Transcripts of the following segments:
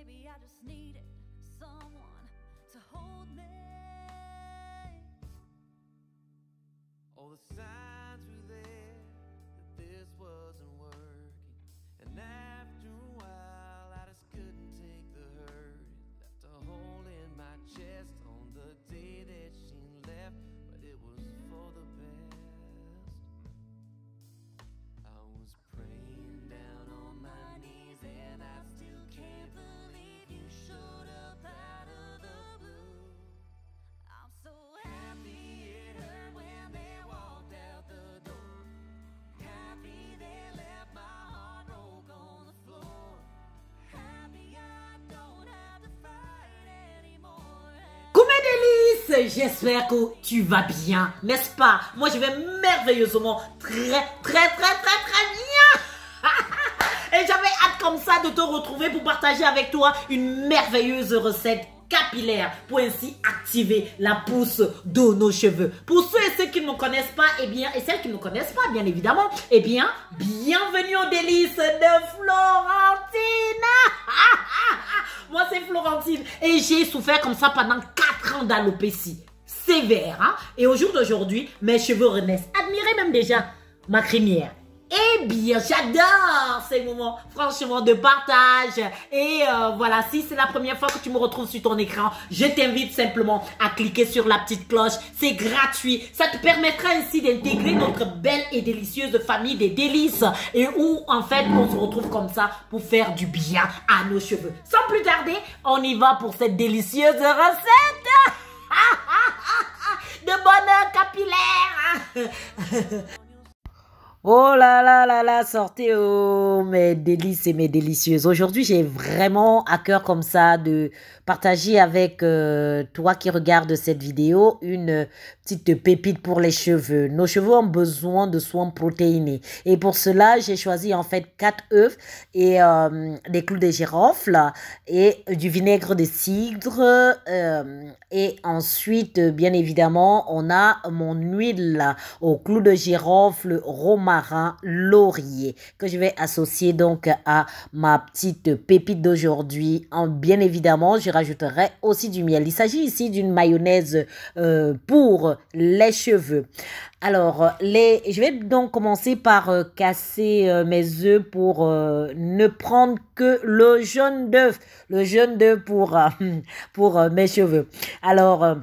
Maybe I just needed someone to hold me. All the signs were there that this wasn't working, and after a while I just couldn't take the hurt. It left a hole in my chest on the day that she left, but it was for the best. I was praying down on my knees, and I still can't believe you showed up out of the blue. I'm so happy it hurt when they walked out the door. Happy they left my heart broke on the floor. Happy I don't have to fight anymore. Coucou mes délices, j'espère que tu vas bien, n'est-ce pas? Moi je vais merveilleusement très bien. Et j'avais hâte comme ça de te retrouver pour partager avec toi une merveilleuse recette capillaire pour ainsi activer la pousse de nos cheveux. Pour ceux et ceux qui ne me connaissent pas, et celles qui ne me connaissent pas, bien évidemment, bienvenue aux délices de Florentine. Moi, c'est Florentine et j'ai souffert comme ça pendant 4 ans d'alopécie sévère. Hein? Et au jour d'aujourd'hui, mes cheveux renaissent. Admirez même déjà ma crémière. Eh bien, j'adore ces moments, franchement, de partage. Et voilà, si c'est la première fois que tu me retrouves sur ton écran, je t'invite simplement à cliquer sur la petite cloche. C'est gratuit. Ça te permettra ainsi d'intégrer notre belle et délicieuse famille des délices. Et où, en fait, on se retrouve comme ça pour faire du bien à nos cheveux. Sans plus tarder, on y va pour cette délicieuse recette de bonheur capillaire. Oh là là là là, sortez oh mes délices et mes délicieuses. Aujourd'hui, j'ai vraiment à cœur comme ça de partager avec toi qui regarde cette vidéo une petite pépite pour les cheveux. Nos cheveux ont besoin de soins protéinés. Et pour cela, j'ai choisi en fait 4 œufs et des clous de girofle et du vinaigre de cidre. Et ensuite, bien évidemment, on a mon huile aux clous de girofle, romarin, laurier que je vais associer donc à ma petite pépite d'aujourd'hui. Bien évidemment, je rajouterai aussi du miel. Il s'agit ici d'une mayonnaise pour les cheveux. Alors, je vais donc commencer par casser mes œufs pour ne prendre que le jaune d'œuf. Le jaune d'œuf pour mes cheveux. Alors,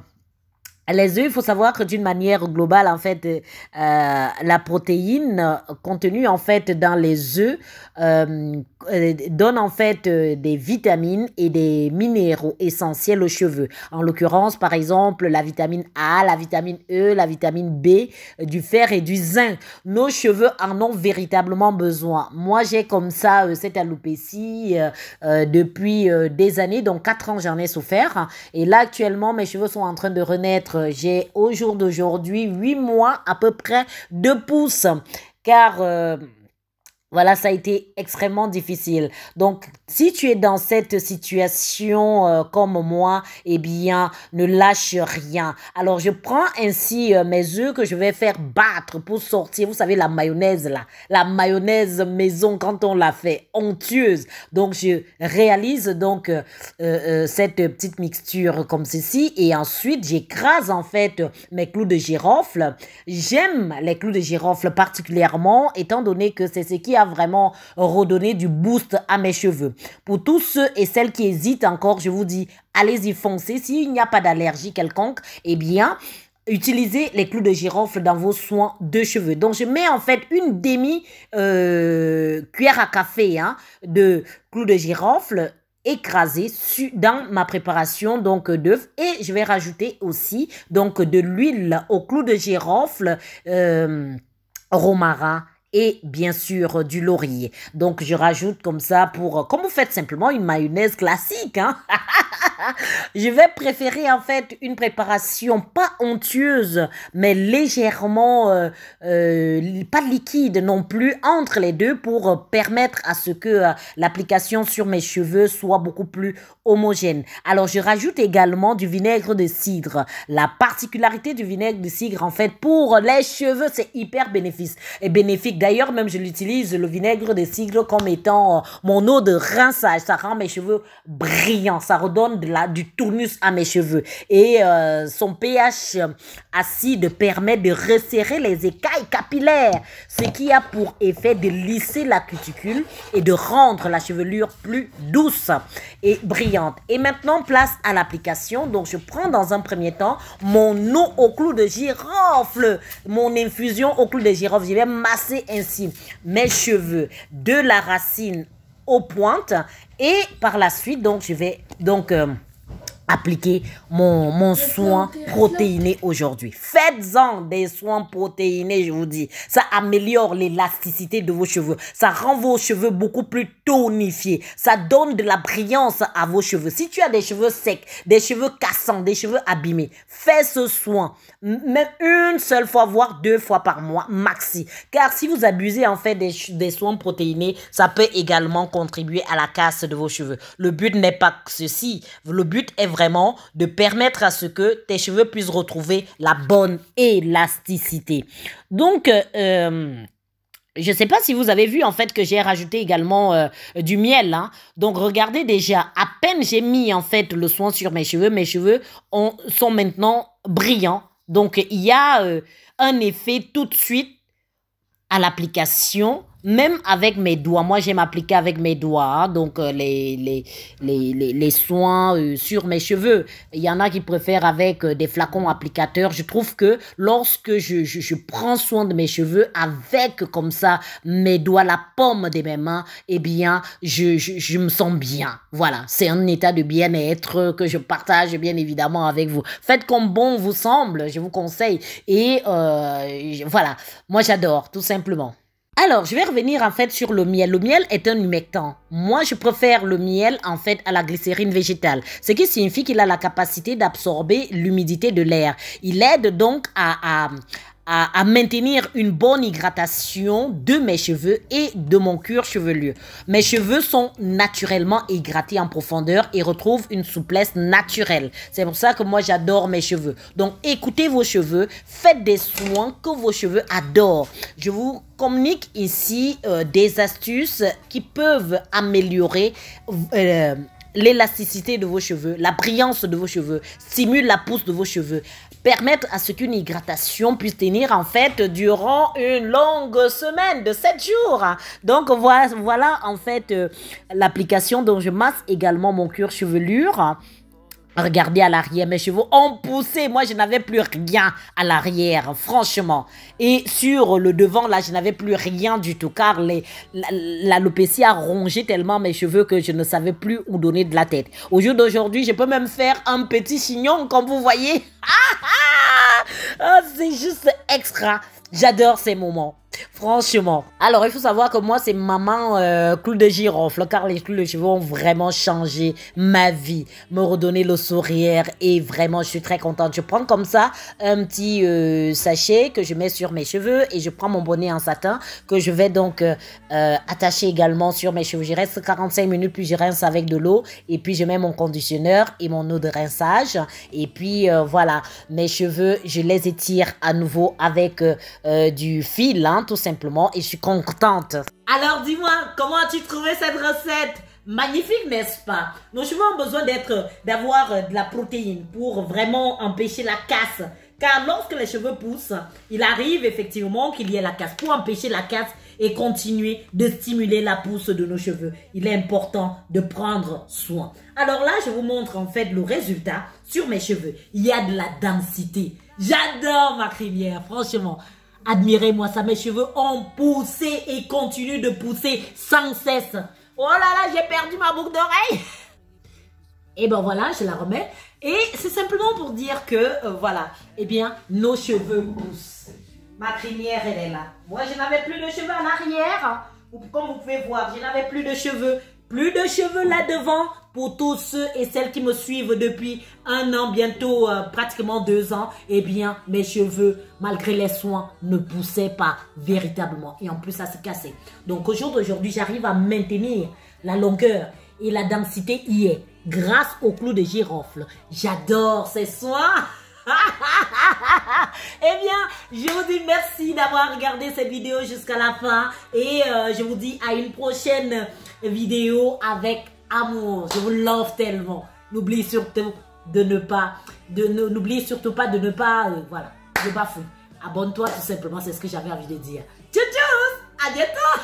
les œufs, il faut savoir que d'une manière globale, en fait, la protéine contenue en fait dans les œufs donne en fait des vitamines et des minéraux essentiels aux cheveux. En l'occurrence, par exemple, la vitamine A, la vitamine E, la vitamine B, du fer et du zinc. Nos cheveux en ont véritablement besoin. Moi, j'ai comme ça cette alopécie depuis des années, donc 4 ans j'en ai souffert. Et là, actuellement, mes cheveux sont en train de renaître. J'ai au jour d'aujourd'hui 8 mois à peu près de pouces, car voilà, ça a été extrêmement difficile. Donc, si tu es dans cette situation comme moi, eh bien, ne lâche rien. Alors, je prends ainsi mes œufs que je vais faire battre pour sortir. Vous savez, la mayonnaise là, la mayonnaise maison quand on la fait, onctueuse. Donc, je réalise donc cette petite mixture comme ceci. Et ensuite, j'écrase en fait mes clous de girofle. J'aime les clous de girofle particulièrement, étant donné que c'est ce qui a vraiment redonné du boost à mes cheveux. Pour tous ceux et celles qui hésitent encore, je vous dis, allez-y foncez. S'il n'y a pas d'allergie quelconque, eh bien, utilisez les clous de girofle dans vos soins de cheveux. Donc, je mets en fait une demi-cuillère à café de clous de girofle écrasé dans ma préparation donc d'œufs, et je vais rajouter aussi donc de l'huile aux clous de girofle, romarin et bien sûr du laurier. Donc je rajoute comme ça comme vous faites simplement une mayonnaise classique, hein. Je vais préférer en fait une préparation pas onctueuse, mais légèrement pas liquide non plus entre les deux pour permettre à ce que l'application sur mes cheveux soit beaucoup plus homogène. Alors je rajoute également du vinaigre de cidre. La particularité du vinaigre de cidre en fait pour les cheveux, c'est hyper bénéfique. D'ailleurs même je l'utilise le vinaigre de cidre comme étant mon eau de rinçage. Ça rend mes cheveux brillants, ça redonne du tonus à mes cheveux. Et son pH acide permet de resserrer les écailles capillaires, ce qui a pour effet de lisser la cuticule et de rendre la chevelure plus douce et brillante. Et maintenant, place à l'application. Donc, je prends dans un premier temps mon eau au clou de girofle, mon infusion au clou de girofle. Je vais masser ainsi mes cheveux de la racine aux pointes et par la suite, donc, je vais appliquer mon soin protéiné aujourd'hui. Faites-en des soins protéinés, je vous dis. Ça améliore l'élasticité de vos cheveux. Ça rend vos cheveux beaucoup plus tonifiés. Ça donne de la brillance à vos cheveux. Si tu as des cheveux secs, des cheveux cassants, des cheveux abîmés, fais ce soin. Même une seule fois, voire 2 fois par mois, maxi. Car si vous abusez en fait des soins protéinés, ça peut également contribuer à la casse de vos cheveux. Le but n'est pas ceci. Le but est vraiment de permettre à ce que tes cheveux puissent retrouver la bonne élasticité. Donc, je ne sais pas si vous avez vu en fait que j'ai rajouté également du miel. Hein. Donc, regardez déjà, à peine j'ai mis en fait le soin sur mes cheveux sont maintenant brillants. Donc, il y a un effet tout de suite à l'application. Même avec mes doigts, moi j'aime appliquer avec mes doigts, hein, donc les soins sur mes cheveux. Il y en a qui préfèrent avec des flacons applicateurs. Je trouve que lorsque je prends soin de mes cheveux avec comme ça mes doigts, la paume de mes mains, eh bien je me sens bien. Voilà, c'est un état de bien-être que je partage bien évidemment avec vous. Faites comme bon vous semble, je vous conseille. Et voilà, moi j'adore tout simplement. Alors, je vais revenir en fait sur le miel. Le miel est un humectant. Moi, je préfère le miel en fait à la glycérine végétale. Ce qui signifie qu'il a la capacité d'absorber l'humidité de l'air. Il aide donc à maintenir une bonne hydratation de mes cheveux et de mon cuir chevelu. Mes cheveux sont naturellement hydratés en profondeur et retrouvent une souplesse naturelle. C'est pour ça que moi j'adore mes cheveux. Donc écoutez vos cheveux, faites des soins que vos cheveux adorent. Je vous communique ici des astuces qui peuvent améliorer l'élasticité de vos cheveux, la brillance de vos cheveux, stimule la pousse de vos cheveux, permettre à ce qu'une hydratation puisse tenir en fait durant une longue semaine de 7 jours. Donc voilà en fait l'application dont je masse également mon cuir chevelure. Regardez à l'arrière, mes cheveux ont poussé. Moi, je n'avais plus rien à l'arrière, franchement. Et sur le devant, là, je n'avais plus rien du tout, car l'alopécie a rongé tellement mes cheveux que je ne savais plus où donner de la tête. Au jour d'aujourd'hui, je peux même faire un petit chignon, comme vous voyez. C'est juste extra. J'adore ces moments. Franchement. Alors, il faut savoir que moi, c'est maman clou de girofle, car les clous de cheveux ont vraiment changé ma vie, me redonner le sourire et vraiment, je suis très contente. Je prends comme ça un petit sachet que je mets sur mes cheveux et je prends mon bonnet en satin que je vais donc attacher également sur mes cheveux. Je reste 45 minutes, puis je rince avec de l'eau et puis je mets mon conditionneur et mon eau de rinçage. Et puis, voilà, mes cheveux, je les étire à nouveau avec du fil, hein, tout simplement, et je suis contente. Alors dis-moi, comment as-tu trouvé cette recette? Magnifique, n'est-ce pas? Nos cheveux ont besoin d'avoir de la protéine pour vraiment empêcher la casse. Car lorsque les cheveux poussent, il arrive effectivement qu'il y ait la casse. Pour empêcher la casse et continuer de stimuler la pousse de nos cheveux, il est important de prendre soin. Alors là, je vous montre en fait le résultat sur mes cheveux. Il y a de la densité. J'adore ma crinière, franchement. Admirez-moi ça, mes cheveux ont poussé et continuent de pousser sans cesse. Oh là là, j'ai perdu ma boucle d'oreille. Et ben voilà, je la remets. Et c'est simplement pour dire que, voilà, eh bien, nos cheveux poussent. Ma crinière, elle est là. Moi, je n'avais plus de cheveux à l'arrière. Comme vous pouvez voir, je n'avais plus de cheveux. Plus de cheveux là devant, pour tous ceux et celles qui me suivent depuis 1 an, bientôt pratiquement 2 ans, eh bien, mes cheveux, malgré les soins, ne poussaient pas véritablement. Et en plus, ça s'est cassé. Donc, au jour d'aujourd'hui, j'arrive à maintenir la longueur et la densité y est grâce au clou de girofle. J'adore ces soins. Eh bien, je vous dis merci d'avoir regardé cette vidéo jusqu'à la fin et je vous dis à une prochaine vidéo avec amour. Je vous love tellement. N'oubliez surtout de ne pas, voilà, je bafouille. Abonne-toi tout simplement, c'est ce que j'avais envie de dire. Tchou tchou, à bientôt.